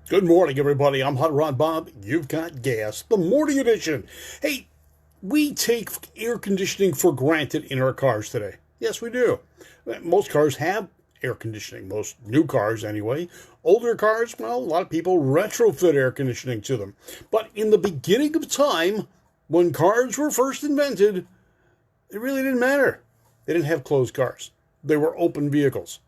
Good morning, everybody. I'm Hot Rod Bob. You've got gas, the morning edition. Hey, we take air conditioning for granted in our cars today. Yes, we do. Most cars have air conditioning, most new cars anyway. Older cars, well, a lot of people retrofit air conditioning to them. But in the beginning of time, when cars were first invented, it really didn't matter. They didn't have closed cars, they were open vehicles.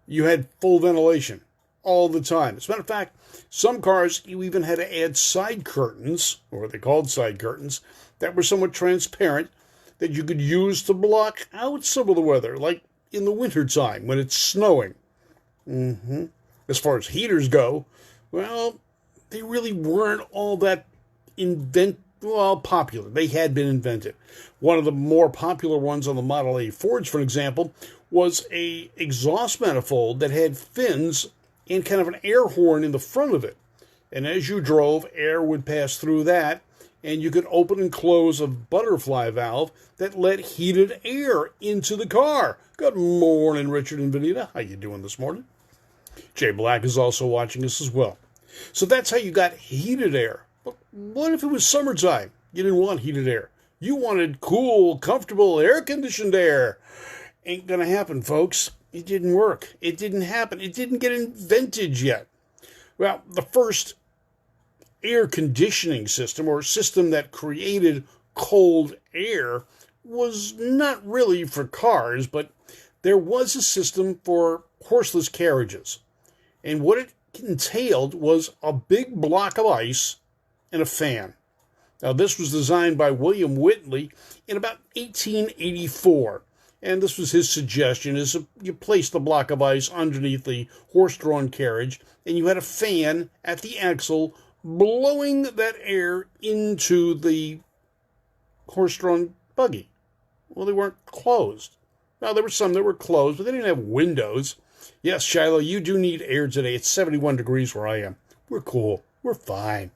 You had full ventilation all the time. As a matter of fact, some cars, you even had to add side curtains, or what they called side curtains, that were somewhat transparent that you could use to block out some of the weather, like in the wintertime when it's snowing. As far as heaters go, well, they really weren't all that popular. They had been invented. One of the more popular ones on the Model A Fords, for example, was a exhaust manifold that had fins and kind of an air horn in the front of it. And as you drove, air would pass through that, and you could open and close a butterfly valve that let heated air into the car. Good morning, Richard and Vanita. How you doing this morning? Jay Black is also watching us as well. So that's how you got heated air. But what if it was summertime? You didn't want heated air. You wanted cool, comfortable, air-conditioned air. Ain't gonna happen, folks. It didn't work. It didn't happen. It didn't get invented yet. Well, the first air conditioning system, or system that created cold air, was not really for cars, but there was a system for horseless carriages. And what it entailed was a big block of ice and a fan. Now, this was designed by William Whitley in about 1884. And this was his suggestion, is you place the block of ice underneath the horse-drawn carriage, and you had a fan at the axle blowing that air into the horse-drawn buggy. Well, they weren't closed. Now, there were some that were closed, but they didn't have windows. Yes, Shiloh, you do need air today. It's 71 degrees where I am. We're cool. We're fine.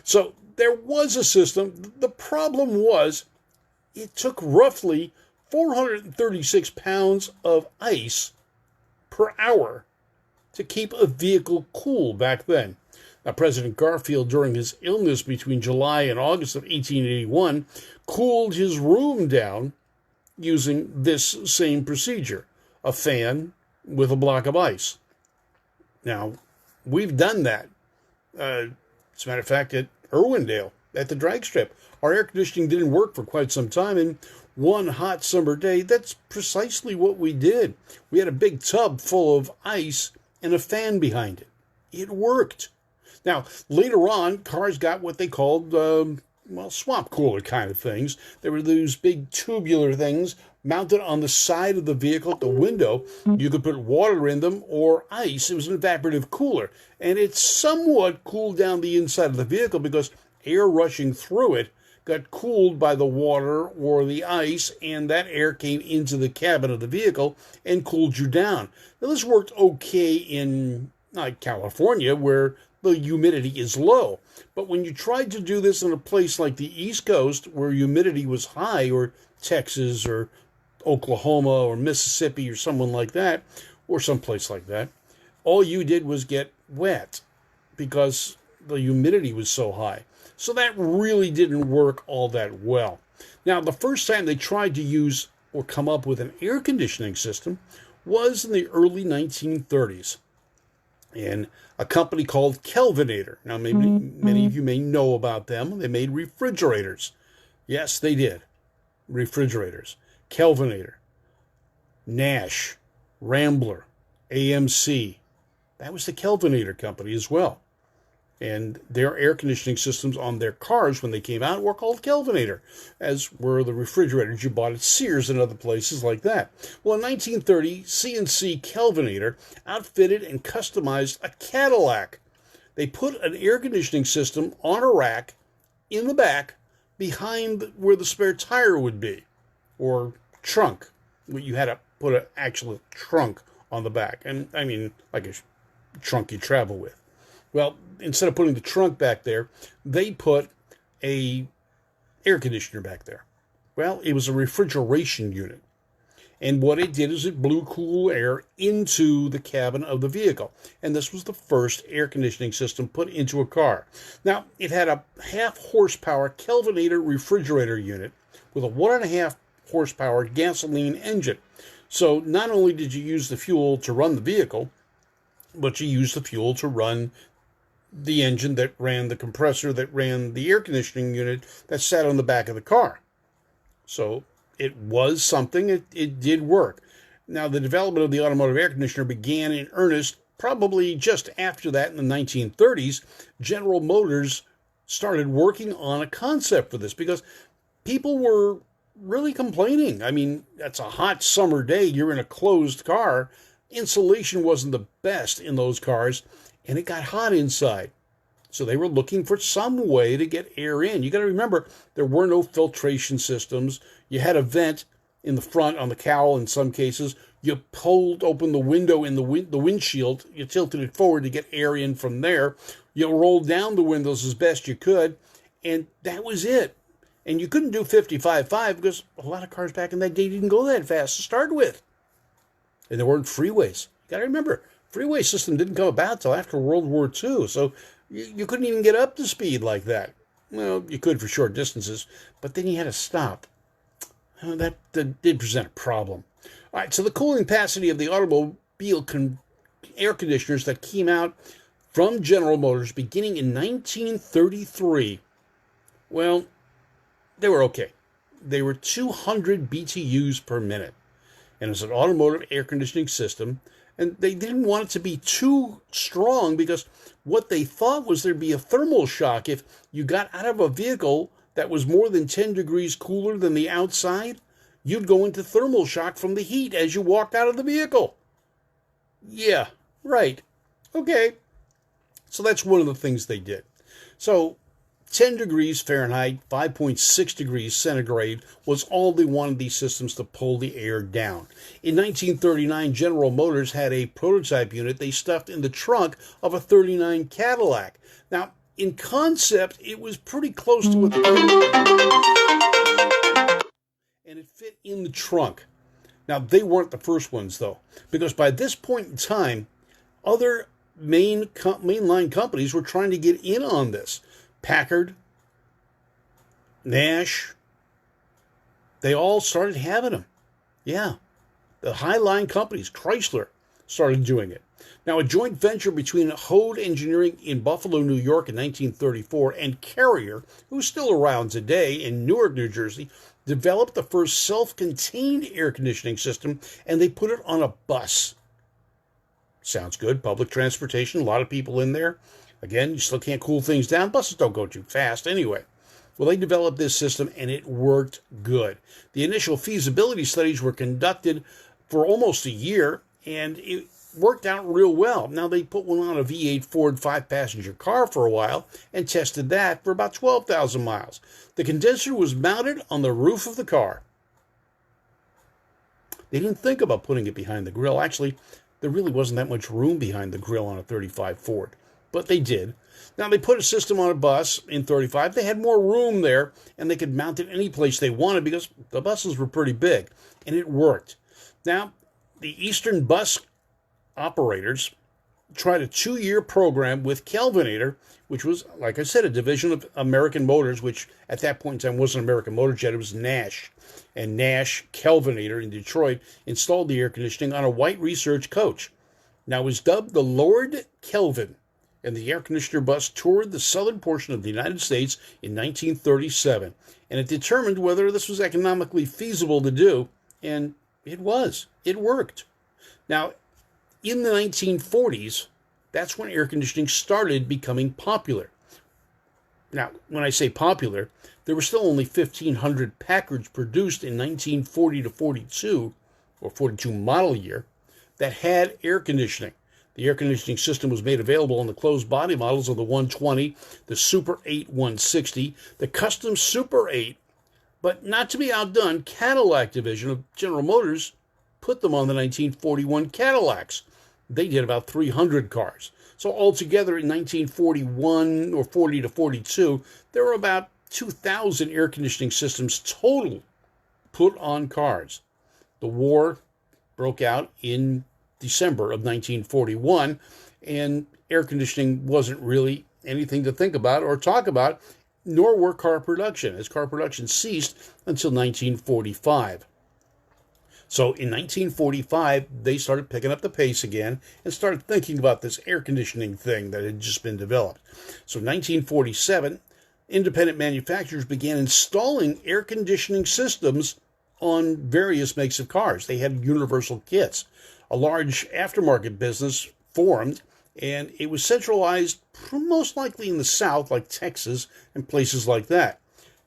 So there was a system. The problem was it took roughly 436 pounds of ice per hour to keep a vehicle cool back then. Now, President Garfield, during his illness between July and August of 1881, cooled his room down using this same procedure, a fan with a block of ice. Now, we've done that. As a matter of fact, at Irwindale, at the drag strip, our air conditioning didn't work for quite some time, and one hot summer day, that's precisely what we did. We had a big tub full of ice and a fan behind it. It worked. Now, later on, cars got what they called, swamp cooler kind of things. There were those big tubular things mounted on the side of the vehicle at the window. You could put water in them or ice. It was an evaporative cooler. And it somewhat cooled down the inside of the vehicle because air rushing through it got cooled by the water or the ice, and that air came into the cabin of the vehicle and cooled you down. Now, this worked okay in California, where the humidity is low. But when you tried to do this in a place like the East Coast, where humidity was high, or Texas, or Oklahoma, or Mississippi, or someone like that, or someplace like that, all you did was get wet because the humidity was so high. So that really didn't work all that well. Now, the first time they tried to use or come up with an air conditioning system was in the early 1930s. And a company called Kelvinator. Now, maybe many of you may know about them. They made refrigerators. Yes, they did. Refrigerators. Kelvinator, Nash, Rambler, AMC. That was the Kelvinator company as well. And their air conditioning systems on their cars when they came out were called Kelvinator, as were the refrigerators you bought at Sears and other places like that. Well, in 1930, C&C Kelvinator outfitted and customized a Cadillac. They put an air conditioning system on a rack in the back behind where the spare tire would be, or trunk. You had to put an actual trunk on the back, and I mean like a trunk you travel with. Well, instead of putting the trunk back there, they put a air conditioner back there. Well, it was a refrigeration unit. And what it did is it blew cool air into the cabin of the vehicle. And this was the first air conditioning system put into a car. Now, it had a 1/2 horsepower Kelvinator refrigerator unit with a 1.5 horsepower gasoline engine. So not only did you use the fuel to run the vehicle, but you used the fuel to run the engine that ran the compressor that ran the air conditioning unit that sat on the back of the car. So it was something, it did work. Now, the development of the automotive air conditioner began in earnest probably just after that in the 1930s. General Motors started working on a concept for this because people were really complaining. I mean, that's a hot summer day, you're in a closed car. Insulation wasn't the best in those cars, and it got hot inside. So they were looking for some way to get air in. You got to remember, there were no filtration systems. You had a vent in the front on the cowl in some cases. You pulled open the window in the windshield. You tilted it forward to get air in from there. You rolled down the windows as best you could, and that was it. And you couldn't do 55.5 because a lot of cars back in that day didn't go that fast to start with. And there weren't freeways. You got to remember, freeway system didn't come about till after World War II. So you couldn't even get up to speed like that. Well, you could for short distances, but then you had to stop. That did present a problem. All right, so the cooling capacity of the automobile air conditioners that came out from General Motors beginning in 1933, well, they were okay. They were 200 BTUs per minute. And it was an automotive air conditioning system. And they didn't want it to be too strong because what they thought was there'd be a thermal shock. If you got out of a vehicle that was more than 10 degrees cooler than the outside, you'd go into thermal shock from the heat as you walked out of the vehicle. Yeah, right. Okay. So that's one of the things they did. So 10 degrees Fahrenheit, 5.6 degrees centigrade was all they wanted these systems to pull the air down. In 1939, General Motors had a prototype unit they stuffed in the trunk of a 39 Cadillac. Now, in concept, it was pretty close to what the and it fit in the trunk. Now, they weren't the first ones, though, because by this point in time, other mainline companies were trying to get in on this. Packard, Nash, they all started having them. Yeah, the high-line companies, Chrysler, started doing it. Now, a joint venture between Hode Engineering in Buffalo, New York in 1934 and Carrier, who's still around today in Newark, New Jersey, developed the first self-contained air conditioning system, and they put it on a bus. Sounds good. Public transportation, a lot of people in there. Again, you still can't cool things down. Buses don't go too fast anyway. Well, they developed this system, and it worked good. The initial feasibility studies were conducted for almost a year, and it worked out real well. Now, they put one on a V8 Ford 5-passenger car for a while and tested that for about 12,000 miles. The condenser was mounted on the roof of the car. They didn't think about putting it behind the grill. Actually, there really wasn't that much room behind the grill on a 35 Ford. But they did. Now, they put a system on a bus in 35. They had more room there, and they could mount it any place they wanted because the buses were pretty big, and it worked. Now, the Eastern Bus operators tried a 2-year program with Kelvinator, which was, like I said, a division of American Motors, which at that point in time wasn't American Motors yet, it was Nash. And Nash Kelvinator in Detroit installed the air conditioning on a white research coach. Now, it was dubbed the Lord Kelvin, and the air conditioner bus toured the southern portion of the United States in 1937. And it determined whether this was economically feasible to do, and it was. It worked. Now, in the 1940s, that's when air conditioning started becoming popular. Now, when I say popular, there were still only 1,500 Packards produced in 1940 to 42, or 42 model year, that had air conditioning. The air conditioning system was made available on the closed body models of the 120, the Super 8 160, the custom Super 8, but not to be outdone, Cadillac division of General Motors put them on the 1941 Cadillacs. They did about 300 cars. So altogether in 1941 or 40 to 42, there were about 2,000 air conditioning systems total put on cars. The war broke out in December of 1941, and air conditioning wasn't really anything to think about or talk about, nor were car production, as car production ceased until 1945. So in 1945, they started picking up the pace again and started thinking about this air conditioning thing that had just been developed. So in 1947, independent manufacturers began installing air conditioning systems on various makes of cars. They had universal kits. A large aftermarket business formed, and it was centralized most likely in the South, like Texas and places like that.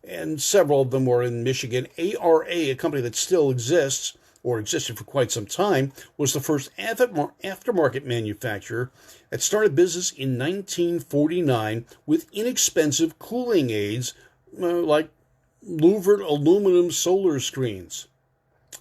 And several of them were in Michigan. ARA, a company that still exists, or existed for quite some time, was the first aftermarket manufacturer that started business in 1949 with inexpensive cooling aids like louvered aluminum solar screens.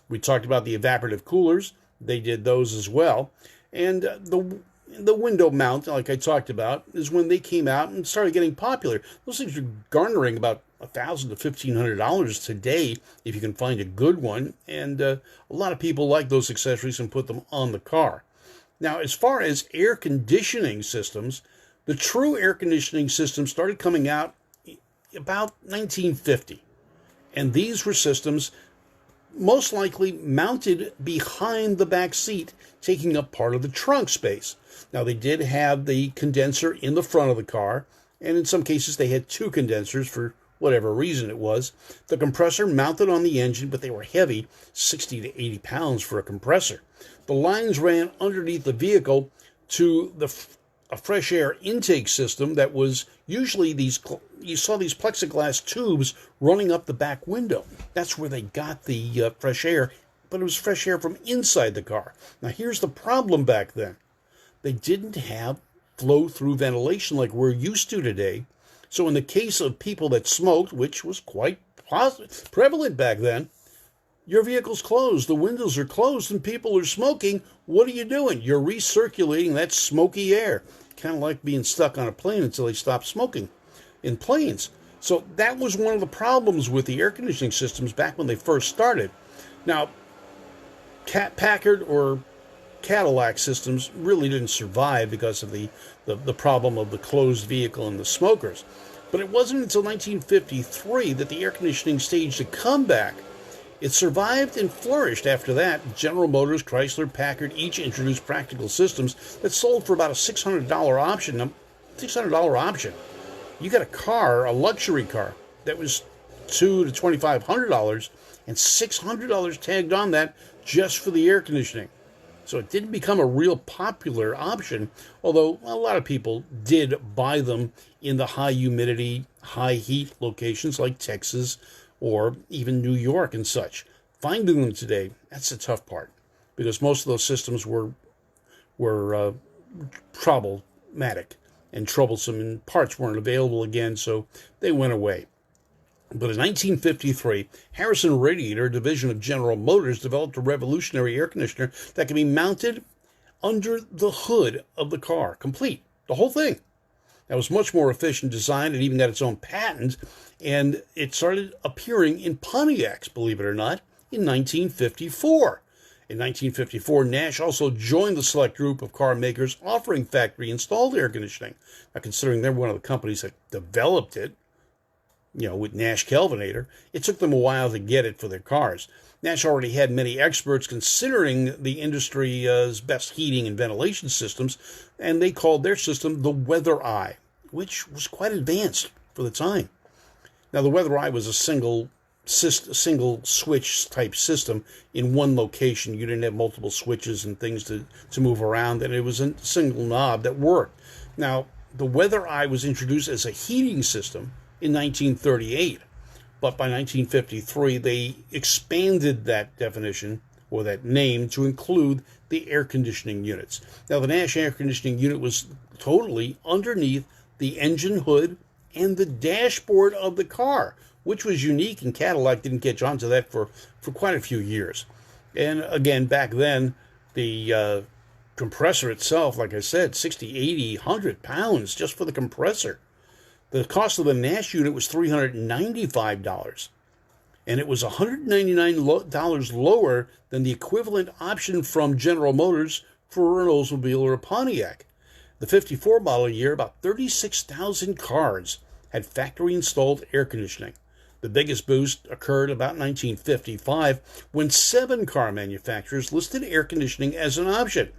We talked about the evaporative coolers. They did those as well. And the window mount, like I talked about, is when they came out and started getting popular. Those things are garnering about $1,000 to $1,500 today if you can find a good one. And a lot of people like those accessories and put them on the car. Now, as far as air conditioning systems, the true air conditioning system started coming out about 1950. And these were systems most likely mounted behind the back seat, taking up part of the trunk space. Now, they did have the condenser in the front of the car, and in some cases they had two condensers for whatever reason it was. The compressor mounted on the engine, but they were heavy, 60 to 80 pounds for a compressor. The lines ran underneath the vehicle to a fresh air intake system that was usually you saw these plexiglass tubes running up the back window. That's where they got the fresh air, but it was fresh air from inside the car. Now, here's the problem back then. They didn't have flow-through ventilation like we're used to today. So in the case of people that smoked, which was quite prevalent back then, your vehicle's closed, the windows are closed, and people are smoking. What are you doing? You're recirculating that smoky air. Kind of like being stuck on a plane until they stop smoking in planes. So that was one of the problems with the air conditioning systems back when they first started. Now, Packard or Cadillac systems really didn't survive because of the problem of the closed vehicle and the smokers. But it wasn't until 1953 that the air conditioning staged a comeback. It survived and flourished after that. General Motors, Chrysler, Packard each introduced practical systems that sold for about a $600 option. Now, $600 option. You got a car, a luxury car, that was $200 to $2,500, and $600 tagged on that just for the air conditioning. So it didn't become a real popular option, although a lot of people did buy them in the high humidity, high heat locations like Texas or even New York and such. Finding them today, that's the tough part, because most of those systems were problematic and troublesome, and parts weren't available again, so they went away. But in 1953, Harrison Radiator, a division of General Motors, developed a revolutionary air conditioner that could be mounted under the hood of the car, complete, the whole thing. That was much more efficient design. It even got its own patent, and it started appearing in Pontiacs, believe it or not, in 1954. In 1954, Nash also joined the select group of car makers offering factory-installed air conditioning. Now, considering they're one of the companies that developed it, with Nash Kelvinator, it took them a while to get it for their cars. Nash already had many experts considering the industry's best heating and ventilation systems, and they called their system the Weather Eye, which was quite advanced for the time. Now, the Weather Eye was a single switch type system in one location. You didn't have multiple switches and things to move around, and it was a single knob that worked. Now, the Weather Eye was introduced as a heating system in 1938, but by 1953 they expanded that definition or that name to include the air conditioning units. Now, the Nash air conditioning unit was totally underneath the engine hood and the dashboard of the car, which was unique, and Cadillac didn't catch on to that for quite a few years. And again, back then, the compressor itself, like I said, 60, 80, 100 pounds just for the compressor. The cost of the Nash unit was $395. and it was $199 lower than the equivalent option from General Motors for an Oldsmobile or a Pontiac. The 54 model year, about 36,000 cars had factory-installed air conditioning. The biggest boost occurred about 1955 when 7 car manufacturers listed air conditioning as an option.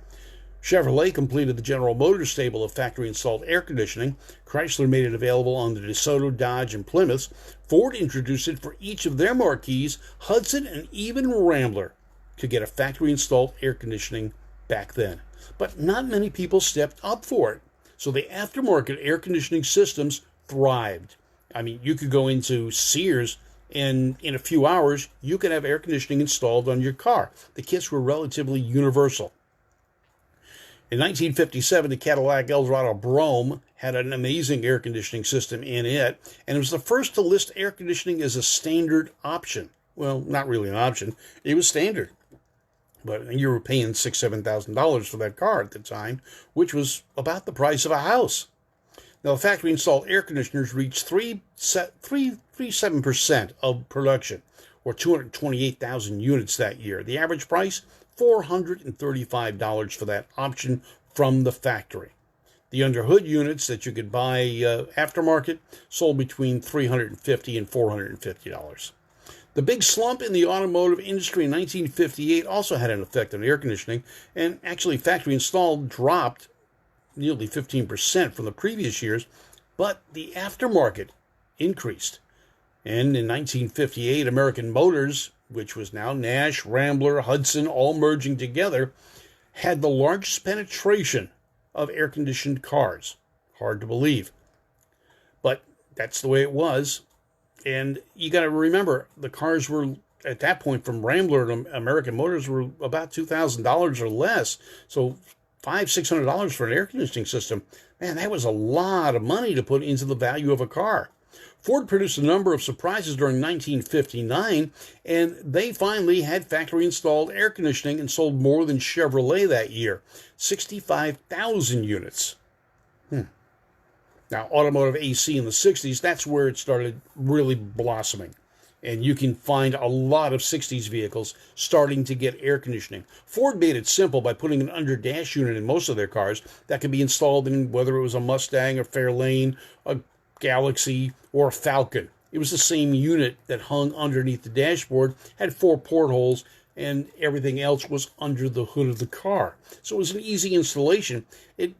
Chevrolet completed the General Motors stable of factory-installed air conditioning. Chrysler made it available on the DeSoto, Dodge, and Plymouth. Ford introduced it for each of their marquees. Hudson and even Rambler could get a factory-installed air conditioning back then. But not many people stepped up for it. So the aftermarket air conditioning systems thrived. I mean, you could go into Sears and in a few hours, you could have air conditioning installed on your car. The kits were relatively universal. In 1957, the Cadillac Eldorado Brougham had an amazing air conditioning system in it, and it was the first to list air conditioning as a standard option. Well, not really an option. It was standard. But you were paying $6,000, $7,000 for that car at the time, which was about the price of a house. Now, factory-installed air conditioners reached 3.7% of production, or 228,000 units that year. The average price, $435 for that option from the factory. The underhood units that you could buy aftermarket sold between $350 and $450. The big slump in the automotive industry in 1958 also had an effect on air conditioning, and actually factory installed dropped nearly 15% from the previous years, but the aftermarket increased. And in 1958, American Motors, which was now Nash, Rambler, Hudson, all merging together, had the largest penetration of air-conditioned cars. Hard to believe. But that's the way it was. And you got to remember, the cars were, at that point, from Rambler to American Motors were about $2,000 or less. So $500-$600 for an air conditioning system. Man, that was a lot of money to put into the value of a car. Ford produced a number of surprises during 1959, and they finally had factory-installed air conditioning and sold more than Chevrolet that year, 65,000 units. Now, automotive AC in the 60s, that's where it started really blossoming. And you can find a lot of 60s vehicles starting to get air conditioning. Ford made it simple by putting an under-dash unit in most of their cars that could be installed in whether it was a Mustang, a Fairlane, a Galaxy, or a Falcon. It was the same unit that hung underneath the dashboard, had 4 portholes, and everything else was under the hood of the car. So it was an easy installation. It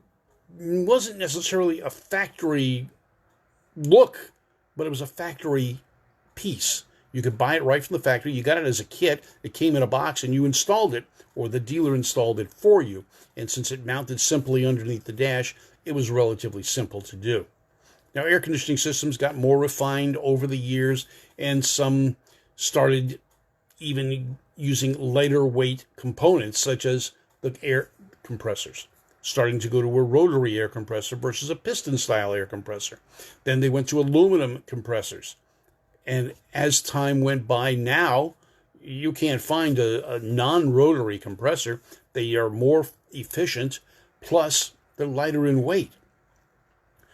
wasn't necessarily a factory look, but it was a factory piece. You could buy it right from the factory. You got it as a kit. It came in a box, and you installed it, or the dealer installed it for you. And since it mounted simply underneath the dash, it was relatively simple to do. Now, air conditioning systems got more refined over the years, and some started even using lighter weight components, such as the air compressors, starting to go to a rotary air compressor versus a piston-style air compressor. Then they went to aluminum compressors. And as time went by now, you can't find a non-rotary compressor. They are more efficient, plus they're lighter in weight.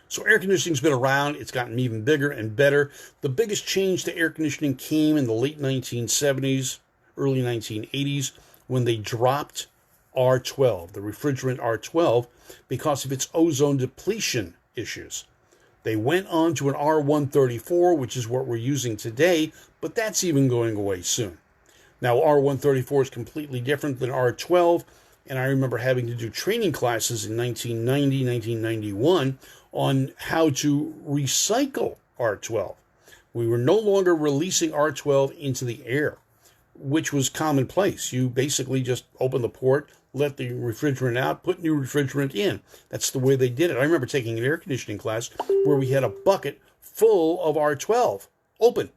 So air conditioning's been around. It's gotten even bigger and better. The biggest change to air conditioning came in the late 1970s, early 1980s, when they dropped R12, the refrigerant R12, because of its ozone depletion issues. They went on to an R134, which is what we're using today, but that's even going away soon. Now, R134 is completely different than R12, and I remember having to do training classes in 1990, 1991 on how to recycle R12. We were no longer releasing R12 into the air, which was commonplace. You basically just open the port, let the refrigerant out, put new refrigerant in. That's the way they did it. I remember taking an air conditioning class where we had a bucket full of R12, open.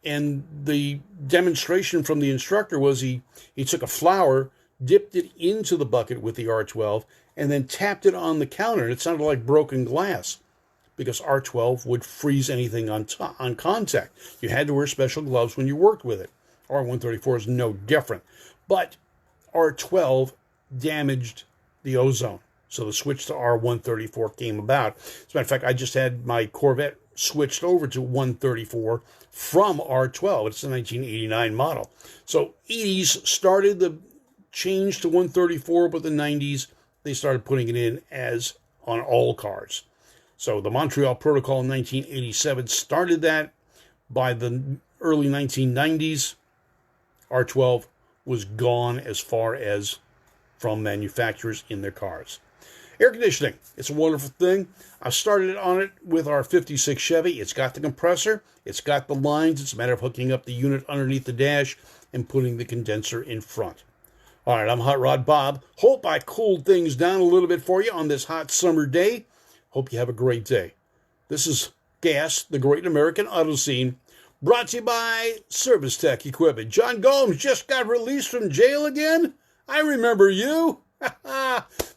And the demonstration from the instructor was he took a flower, dipped it into the bucket with the R12, and then tapped it on the counter. And it sounded like broken glass because R12 would freeze anything on contact. You had to wear special gloves when you worked with it. R134 is no different. But R12 damaged the ozone. So the switch to R134 came about. As a matter of fact, I just had my Corvette switched over to 134 from R12. It's a 1989 model. So 80s started the change to 134, but the 90s, they started putting it in as on all cars. So the Montreal Protocol in 1987 started that. By the early 1990s, R12 was gone as far as from manufacturers in their cars. Air conditioning, it's a wonderful thing. I started on it with our 56 Chevy. It's got the compressor, it's got the lines. It's a matter of hooking up the unit underneath the dash and putting the condenser in front. All right, I'm Hot Rod Bob. Hope I cooled things down a little bit for you on this hot summer day. Hope you have a great day. This is GAAS, the Great American Auto Scene, brought to you by Service Tech Equipment. John Gomes just got released from jail again? I remember you.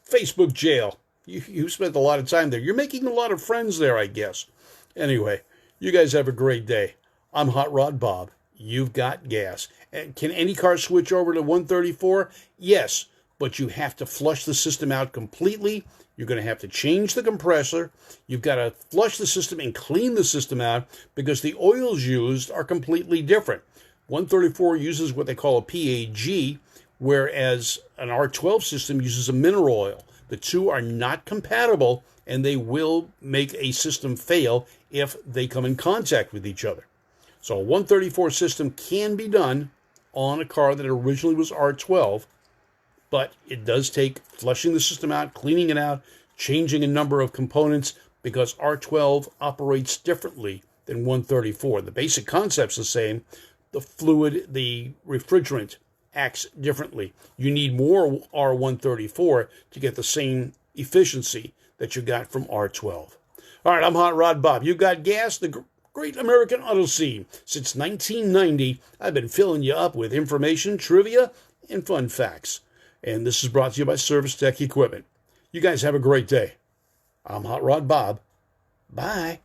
Facebook jail. You spent a lot of time there. You're making a lot of friends there, I guess. Anyway, you guys have a great day. I'm Hot Rod Bob. You've got gas. And can any car switch over to 134? Yes, but you have to flush the system out completely. You're going to have to change the compressor. You've got to flush the system and clean the system out because the oils used are completely different. 134 uses what they call a PAG, whereas an R12 system uses a mineral oil. The two are not compatible, and they will make a system fail if they come in contact with each other. So a 134 system can be done on a car that originally was R12, but it does take flushing the system out, cleaning it out, changing a number of components, because R12 operates differently than 134. The basic concept's the same. The fluid, the refrigerant, acts differently. You need more R134 to get the same efficiency that you got from R12. All right, I'm Hot Rod Bob. You got gas, the Great American Auto Scene. Since 1990, I've been filling you up with information, trivia, and fun facts. And this is brought to you by Service Tech Equipment. You guys have a great day. I'm Hot Rod Bob. Bye.